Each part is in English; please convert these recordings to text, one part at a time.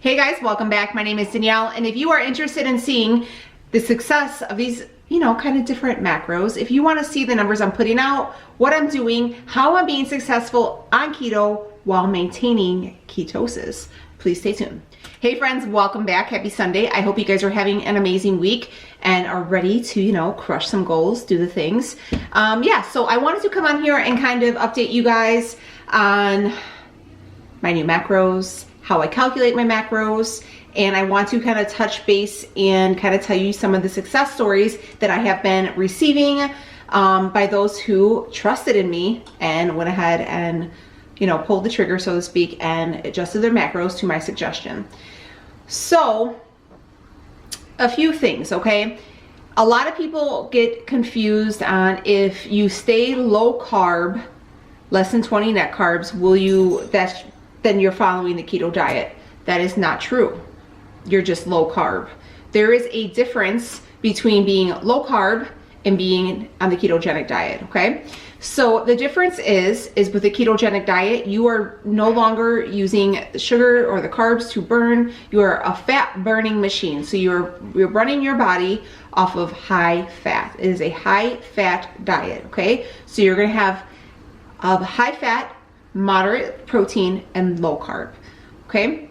Hey guys, welcome back. My name is Danielle, and if you are interested in seeing the success of these, kind of different macros, if you want to see the numbers I'm putting out, what I'm doing, how I'm being successful on keto while maintaining ketosis, please stay tuned. Hey friends, welcome back. Happy Sunday. I hope you guys are having an amazing week and are ready to, crush some goals, do the things. So I wanted to come on here and kind of update you guys on my new macros, how I calculate my macros, and I want to kind of touch base and kind of tell you some of the success stories that I have been receiving by those who trusted in me and went ahead and pulled the trigger, so to speak, and adjusted their macros to my suggestion. So a few things, okay? A lot of people get confused on if you stay low carb, less than 20 net carbs, then you're following the keto diet. That is not true. You're just low carb. There is a difference between being low carb and being on the ketogenic diet, okay? So the difference is with the ketogenic diet, you are no longer using the sugar or the carbs to burn. You are a fat burning machine. So you're running your body off of high fat. It is a high fat diet, okay? So you're gonna have high fat, moderate protein, and low carb, okay?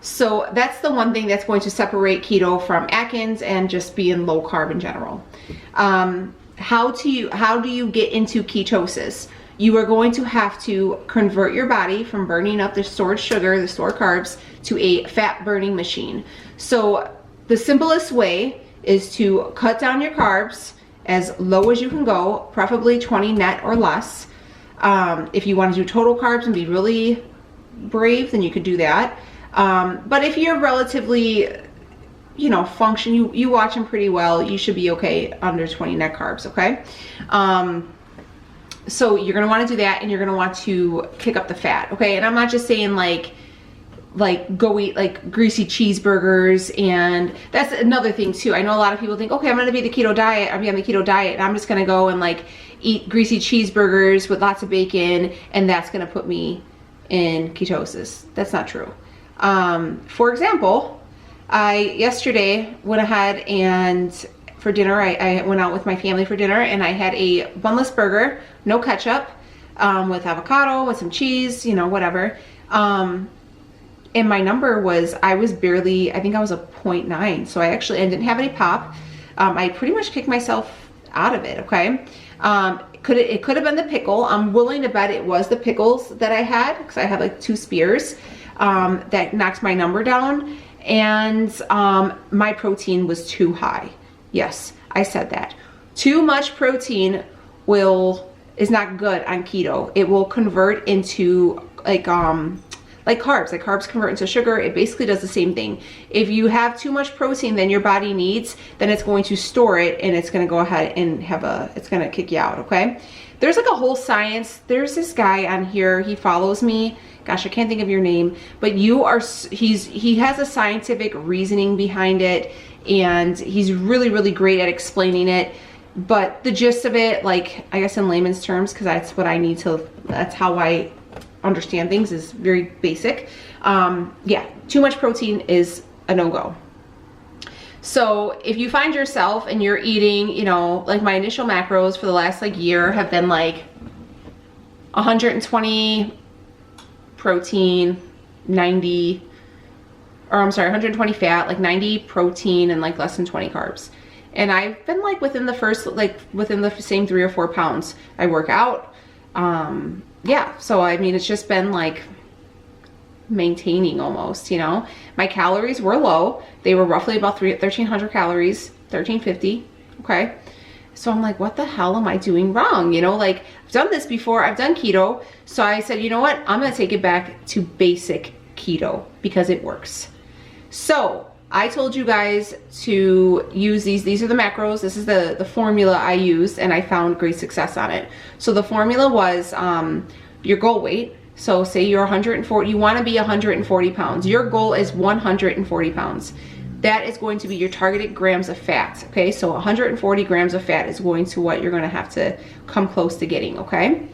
So that's the one thing that's going to separate keto from Atkins and just being low carb in general. How do you get into ketosis? You are going to have to convert your body from burning up the stored sugar, the stored carbs, to a fat burning machine. So the simplest way is to cut down your carbs as low as you can go, preferably 20 net or less. If you want to do total carbs and be really brave, then you could do that. But if you're relatively, function, you watch them pretty well, you should be okay under 20 net carbs, okay? So you're going to want to do that, and you're going to want to kick up the fat, okay? And I'm not just saying like go eat like greasy cheeseburgers, and that's another thing too. I know a lot of people think, okay, I'm going to be on the keto diet, and I'm just going to go and like eat greasy cheeseburgers with lots of bacon, and that's going to put me in ketosis. That's not true. For example, I yesterday went ahead and for dinner, I went out with my family for dinner, and I had a bunless burger, no ketchup, with avocado, with some cheese, whatever. And my number was, I think I was a 0.9. So I didn't have any pop. I pretty much kicked myself out of it, okay? It could have been the pickle. I'm willing to bet it was the pickles that I had, because I had like 2 spears, that knocked my number down. And my protein was too high. Yes, I said that. Too much protein is not good on keto. It will convert into like carbs. Like carbs convert into sugar. It basically does the same thing. If you have too much protein than your body needs, then it's going to store it, and it's going to go ahead and it's going to kick you out, okay? There's like a whole science. There's this guy on here, he follows me. Gosh, I can't think of your name, but he has a scientific reasoning behind it, and he's really, really great at explaining it. But the gist of it, like, I guess in layman's terms, because that's how I understand things, is very basic. Too much protein is a no-go. So if you find yourself and you're eating, like my initial macros for the last year have been like 120 protein, 120 fat, like 90 protein, and like less than 20 carbs. And I've been like within the same 3 or 4 pounds. I work out. So I mean, it's just been like maintaining almost, My calories were low. They were roughly about 1,300 calories, 1,350, okay? So I'm like, what the hell am I doing wrong? Like, I've done this before, I've done keto. So I said, you know what? I'm gonna take it back to basic keto because it works. So I told you guys to use these are the macros. This is the formula I used, and I found great success on it. So the formula was your goal weight. So say you're 140, you wanna be 140 pounds. Your goal is 140 pounds. That is going to be your targeted grams of fat, okay? So 140 grams of fat is what you're gonna have to come close to getting, okay?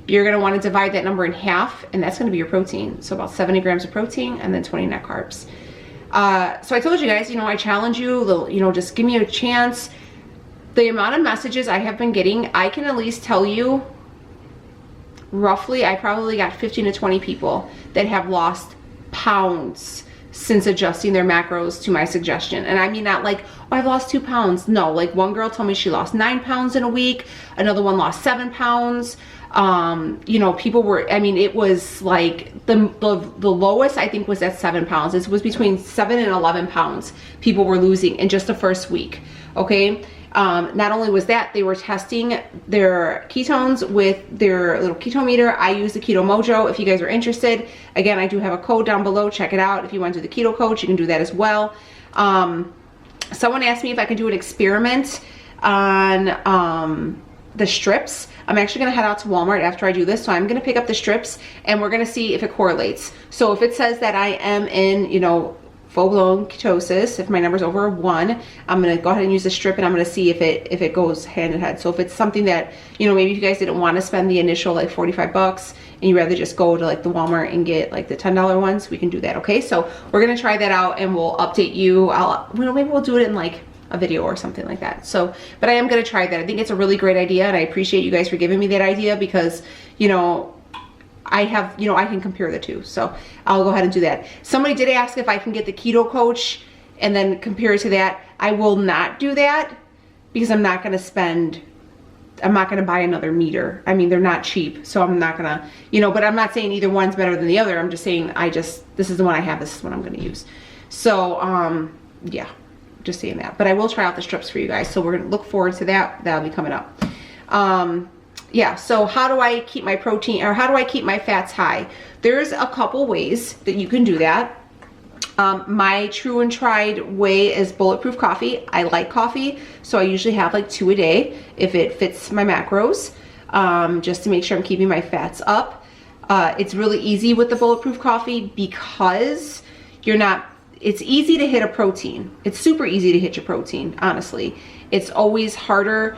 You're gonna wanna divide that number in half, and that's gonna be your protein. So about 70 grams of protein and then 20 net carbs. So I told you guys, you know, I challenge you, you know, just give me a chance. The amount of messages I have been getting, I can at least tell you roughly, I probably got 15 to 20 people that have lost pounds since adjusting their macros to my suggestion. And I mean not like, oh, I've lost 2 pounds. No, like one girl told me she lost 9 pounds in a week. Another one lost 7 pounds. You know, people were, I mean, it was like the lowest I think was at 7 pounds. It was between 7 and 11 pounds people were losing in just the first week. Okay. Not only was that, they were testing their ketones with their little keto meter. I use the Keto MOJO if you guys are interested. Again, I do have a code down below. Check it out. If you want to do the keto coach, you can do that as well. Someone asked me if I could do an experiment on the strips. I'm actually going to head out to Walmart after I do this. So I'm going to pick up the strips and we're going to see if it correlates. So if it says that I am in, you know, full-blown ketosis, if my number's over 1, I'm going to go ahead and use the strip and I'm going to see if it goes hand in hand. So if it's something that, you know, maybe if you guys didn't want to spend the initial like 45 bucks and you rather just go to like the Walmart and get like the $10 ones, we can do that. Okay. So we're going to try that out and we'll update you. You know, maybe we'll do it in like a video or something like that. So, but I am going to try that. I think it's a really great idea and I appreciate you guys for giving me that idea because, you know, I have, you know, I can compare the two. So I'll go ahead and do that. Somebody did ask if I can get the keto coach and then compare it to that. I will not do that because I'm not going to spend, I'm not going to buy another meter. I mean, they're not cheap. So I'm not going to, you know, but I'm not saying either one's better than the other. I'm just saying, this is the one I have. This is what I'm going to use. So, yeah, just saying that, but I will try out the strips for you guys. So we're going to look forward to that. That'll be coming up. Yeah, so how do I keep my protein, or how do I keep my fats high? There's a couple ways that you can do that. My true and tried way is Bulletproof Coffee. I like coffee, so I usually have like 2 a day if it fits my macros, just to make sure I'm keeping my fats up. It's really easy with the Bulletproof Coffee because it's easy to hit a protein. It's super easy to hit your protein, honestly. It's always harder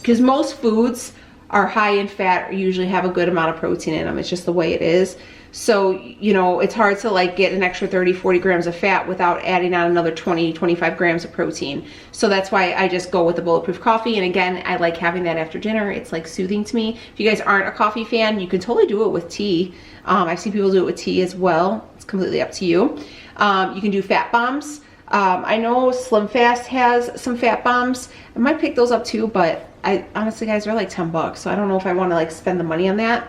because most foods are high in fat or usually have a good amount of protein in them. It's just the way it is. So, you know, it's hard to like get an extra 30, 40 grams of fat without adding on another 20, 25 grams of protein. So that's why I just go with the Bulletproof Coffee. And again, I like having that after dinner. It's like soothing to me. If you guys aren't a coffee fan, you can totally do it with tea. I've seen people do it with tea as well. It's completely up to you. You can do fat bombs. I know Slim Fast has some fat bombs. I might pick those up too, but honestly guys, they're like 10 bucks. So I don't know if I want to like spend the money on that.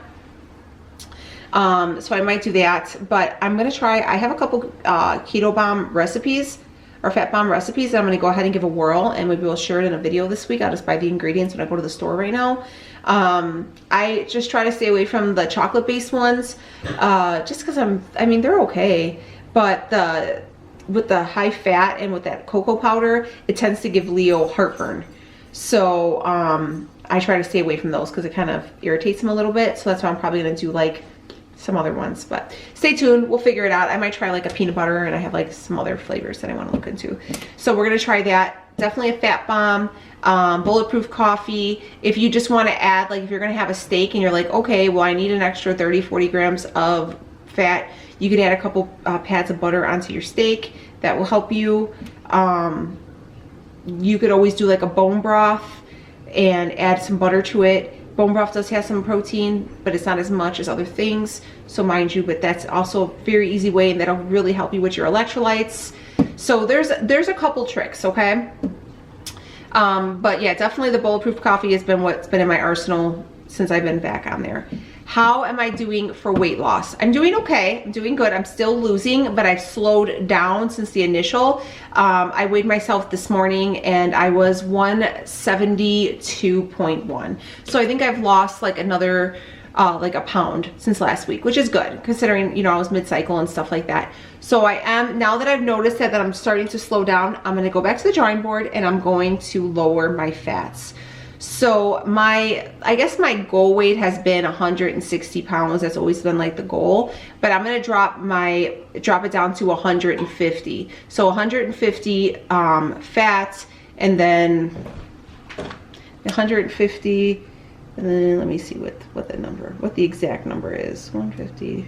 So I might do that, but I'm going to try, I have a couple, keto bomb recipes or fat bomb recipes that I'm going to go ahead and give a whirl and maybe we'll share it in a video this week. I'll just buy the ingredients when I go to the store right now. I just try to stay away from the chocolate based ones, just cause I mean, they're okay, but with the high fat and with that cocoa powder, it tends to give Leo heartburn. So I try to stay away from those because it kind of irritates him a little bit. So that's why I'm probably going to do like some other ones, but stay tuned. We'll figure it out. I might try like a peanut butter and I have like some other flavors that I want to look into. So we're going to try that. Definitely a fat bomb, Bulletproof Coffee. If you just want to add, like if you're going to have a steak and you're like, okay, well I need an extra 30, 40 grams of fat, you could add a couple pads of butter onto your steak. That will help you. You could always do like a bone broth and add some butter to it. Bone broth does have some protein, but it's not as much as other things. So mind you, but that's also a very easy way and that'll really help you with your electrolytes. So there's a couple tricks, okay? But yeah, definitely the Bulletproof Coffee has been what's been in my arsenal since I've been back on there. How am I doing for weight loss? I'm doing okay. I'm doing good. I'm still losing, but I've slowed down since the initial. I weighed myself this morning and I was 172.1. So I think I've lost like another, like a pound since last week, which is good considering, you know, I was mid-cycle and stuff like that. So I am, now that I've noticed that I'm starting to slow down, I'm going to go back to the drawing board and I'm going to lower my fats. So I guess my goal weight has been 160 pounds. That's always been like the goal, but I'm going to drop it down to 150. So 150 fat, and then 150, and then let me see what the exact number is. 150.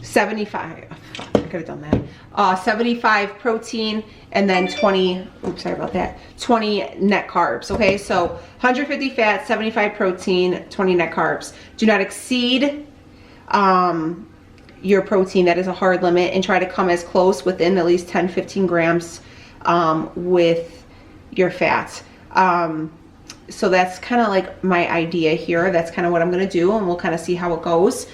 75, oh, fuck, I could have done that. 75 protein and then 20, oops, sorry about that, 20 net carbs, okay? So 150 fat, 75 protein, 20 net carbs. Do not exceed your protein. That is a hard limit, and try to come as close within at least 10-15 grams with your fat. So that's kind of like my idea here. That's kind of what I'm going to do, and we'll kind of see how it goes.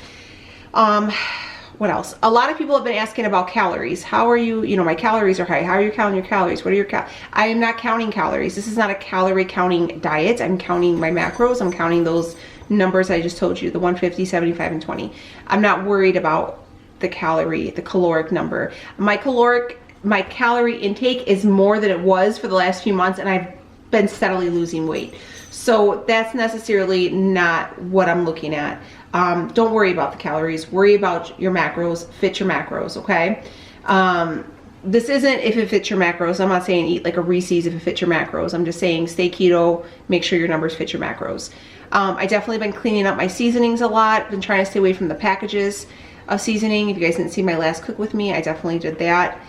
What else? A lot of people have been asking about calories. How are you, you know, my calories are high. How are you counting your calories? What are your I am not counting calories. This is not a calorie counting diet. I'm counting my macros. I'm counting those numbers I just told you, the 150, 75, and 20. I'm not worried about the caloric number. My calorie intake is more than it was for the last few months, and I've been steadily losing weight. So that's necessarily not what I'm looking at. Don't worry about the calories. Worry about your macros. Fit your macros, okay? This isn't if it fits your macros. I'm not saying eat like a Reese's if it fits your macros. I'm just saying stay keto, make sure your numbers fit your macros. I definitely been cleaning up my seasonings a lot. Been trying to stay away from the packages of seasoning. If you guys didn't see my last cook with me, I definitely did that.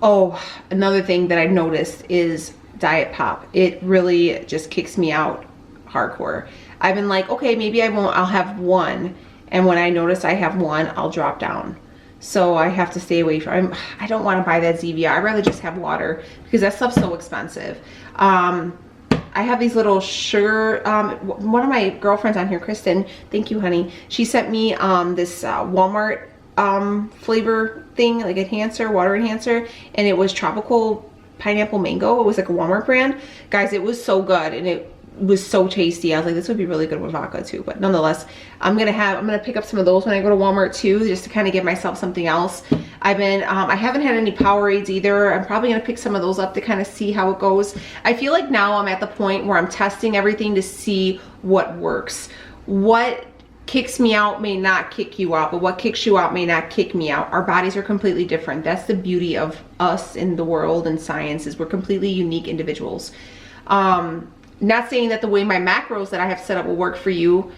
Oh, another thing that I've noticed is diet pop. It really just kicks me out hardcore. I've been like, okay, maybe I'll have one, and when I notice I have one, I'll drop down. So I have to stay away from, I don't want to buy that Zevia. I'd rather just have water because that stuff's so expensive. I have these little sugar, one of my girlfriends on here, Kristen, thank you honey, she sent me this Walmart flavor thing, like enhancer, water enhancer, and it was tropical pineapple mango. It was like a Walmart brand. Guys, it was so good, and it was so tasty. I was like, this would be really good with vodka too. But nonetheless, I'm gonna pick up some of those when I go to Walmart too, just to kind of give myself something else. I haven't had any Powerades either. I'm probably gonna pick some of those up to kind of see how it goes. I feel like now I'm at the point where I'm testing everything to see what works. What kicks me out may not kick you out, but what kicks you out may not kick me out. Our bodies are completely different. That's the beauty of us in the world and science, is we're completely unique individuals. Not saying that the way my macros that I have set up will work for you,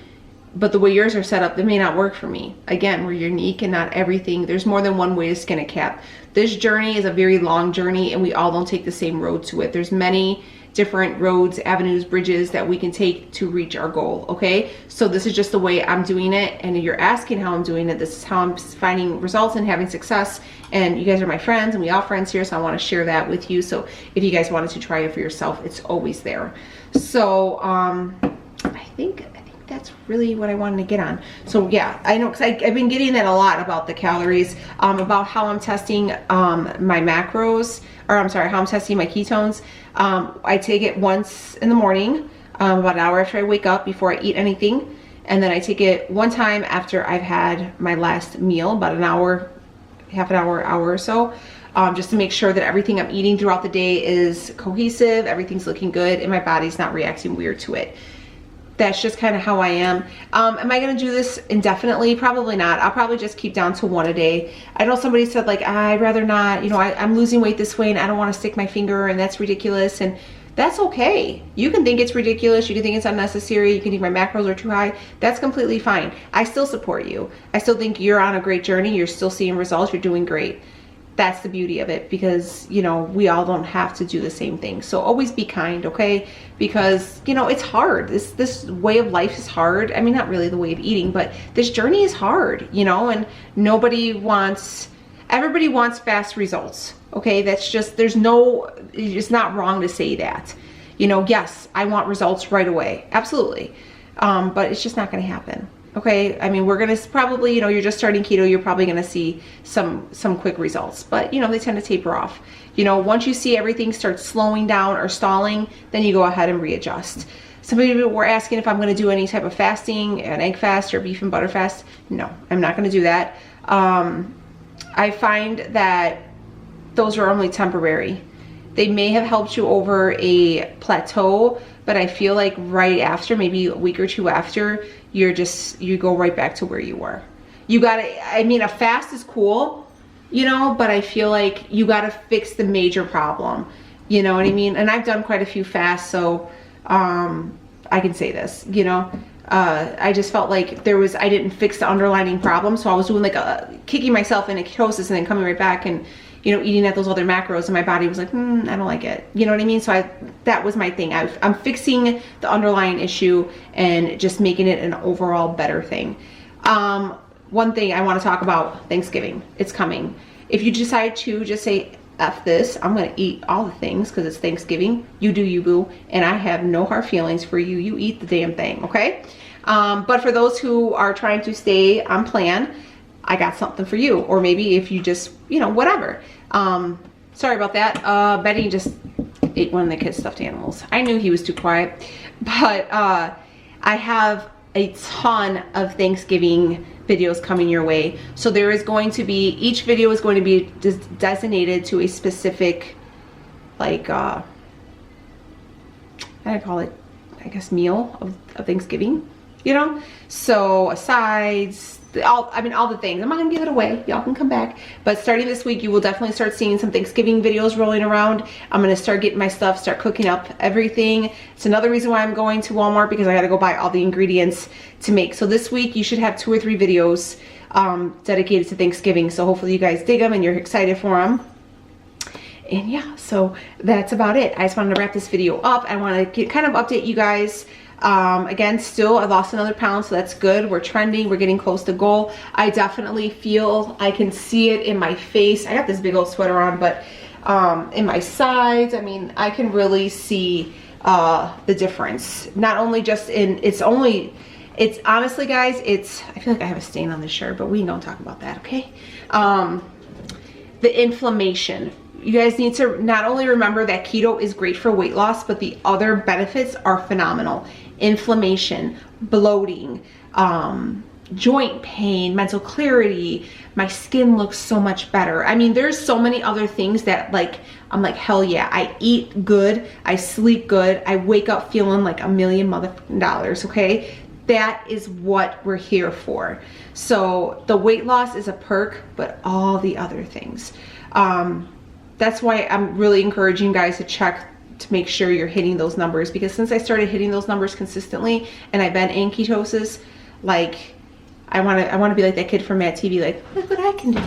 but the way yours are set up, they may not work for me. Again, we're unique, and not everything, there's more than one way to skin a cat. This journey is a very long journey, and we all don't take the same road to it. There's many different roads, avenues, bridges that we can take to reach our goal, okay? So this is just the way I'm doing it, and you're asking how I'm doing it. This is how I'm finding results and having success, and you guys are my friends, and we all friends here, so I want to share that with you. So if you guys wanted to try it for yourself, it's always there. So I think that's really what I wanted to get on. So yeah, I know, because I've been getting that a lot about the calories, about how I'm testing my macros, or I'm sorry, how I'm testing my ketones. I take it once in the morning, about an hour after I wake up before I eat anything. And then I take it one time after I've had my last meal, about an hour, half an hour, hour or so. Just to make sure that everything I'm eating throughout the day is cohesive, everything's looking good, and my body's not reacting weird to it. That's just kind of how I am. Am I gonna do this indefinitely? Probably not. I'll probably just keep down to one a day. I know somebody said like, I'd rather not, you know, I'm losing weight this way and I don't want to stick my finger, and that's ridiculous. And that's okay. You can think it's ridiculous, you can think it's unnecessary, you can think my macros are too high. That's completely fine. I still support you. I still think you're on a great journey, you're still seeing results, you're doing great. That's the beauty of it, because, you know, we all don't have to do the same thing. So always be kind, okay? Because, you know, it's hard. This way of life is hard. I mean, not really the way of eating, but this journey is hard, you know, and everybody wants fast results, okay? That's just, it's not wrong to say that. You know, yes, I want results right away. Absolutely. But it's just not going to happen. Okay, I mean, we're gonna probably, you know, you're just starting keto, you're probably gonna see some quick results, but you know, they tend to taper off. You know, once you see everything start slowing down or stalling, then you go ahead and readjust. Some people were asking if I'm gonna do any type of fasting, an egg fast or beef and butter fast. No, I'm not gonna do that. I find that those are only temporary. They may have helped you over a plateau, but I feel like right after, maybe a week or two after, you go right back to where you were. You gotta, I mean, a fast is cool, you know, but I feel like you gotta fix the major problem. You know what I mean? And I've done quite a few fasts, so I can say this, you know. I just felt like I didn't fix the underlying problem. So I was doing like kicking myself into ketosis and then coming right back and, you know, eating at those other macros, and my body was like, I don't like it. You know what I mean? So that was my thing. I'm fixing the underlying issue and just making it an overall better thing. One thing I want to talk about, Thanksgiving. It's coming. If you decide to just say, F this, I'm going to eat all the things because it's Thanksgiving. You do you, boo. And I have no hard feelings for you. You eat the damn thing, okay? But for those who are trying to stay on plan, I got something for you. Or maybe if you just, you know, whatever. Sorry about that. Betty just ate one of the kids' stuffed animals. I knew he was too quiet. But I have a ton of Thanksgiving videos coming your way. So there is going to be, each video is going to be designated to a specific, like, how do I call it? I guess meal of Thanksgiving, you know? So sides, all the things. I'm not gonna give it away. Y'all can come back. But starting this week, you will definitely start seeing some Thanksgiving videos rolling around. I'm gonna start getting my stuff, start cooking up everything. It's another reason why I'm going to Walmart, because I gotta go buy all the ingredients to make. So this week, you should have 2 or 3 videos dedicated to Thanksgiving. So hopefully you guys dig them and you're excited for them. And yeah, so that's about it. I just wanted to wrap this video up. I want to kind of update you guys. Again, still I lost another pound, so that's good. We're trending, we're getting close to goal. I definitely feel, I can see it in my face. I got this big old sweater on, but in my sides, I mean, I can really see the difference. Not only just in, it's honestly, guys, I feel like I have a stain on this shirt, but we don't talk about that, okay? The inflammation. You guys need to not only remember that keto is great for weight loss, but the other benefits are phenomenal. Inflammation, bloating, joint pain, mental clarity. My skin looks so much better. I mean, there's so many other things that, like, I'm like, hell yeah. I eat good, I sleep good, I wake up feeling like $1 million motherfucking dollars, okay? That is what we're here for. So the weight loss is a perk, but all the other things. That's why I'm really encouraging you guys to check to make sure you're hitting those numbers, because since I started hitting those numbers consistently and I've been in ketosis, like, I want to be like that kid from Mad TV, like, look what I can do.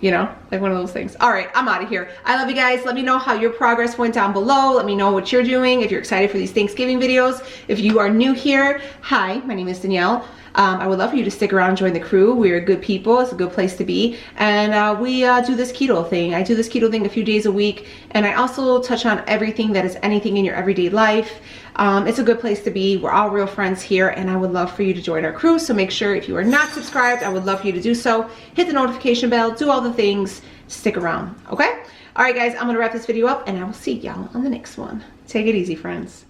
You know, like one of those things. All right, I'm out of here. I love you guys. Let me know how your progress went down below. Let me know what you're doing, if you're excited for these Thanksgiving videos. If you are new here, hi, my name is Danielle. I would love for you to stick around and join the crew. We're good people. It's a good place to be. And we do this keto thing. I do this keto thing a few days a week. And I also touch on everything that is anything in your everyday life. It's a good place to be. We're all real friends here, and I would love for you to join our crew. So make sure, if you are not subscribed, I would love for you to do so. Hit the notification bell, do all the things, stick around, okay? All right, guys, I'm gonna wrap this video up, and I will see y'all on the next one. Take it easy, friends.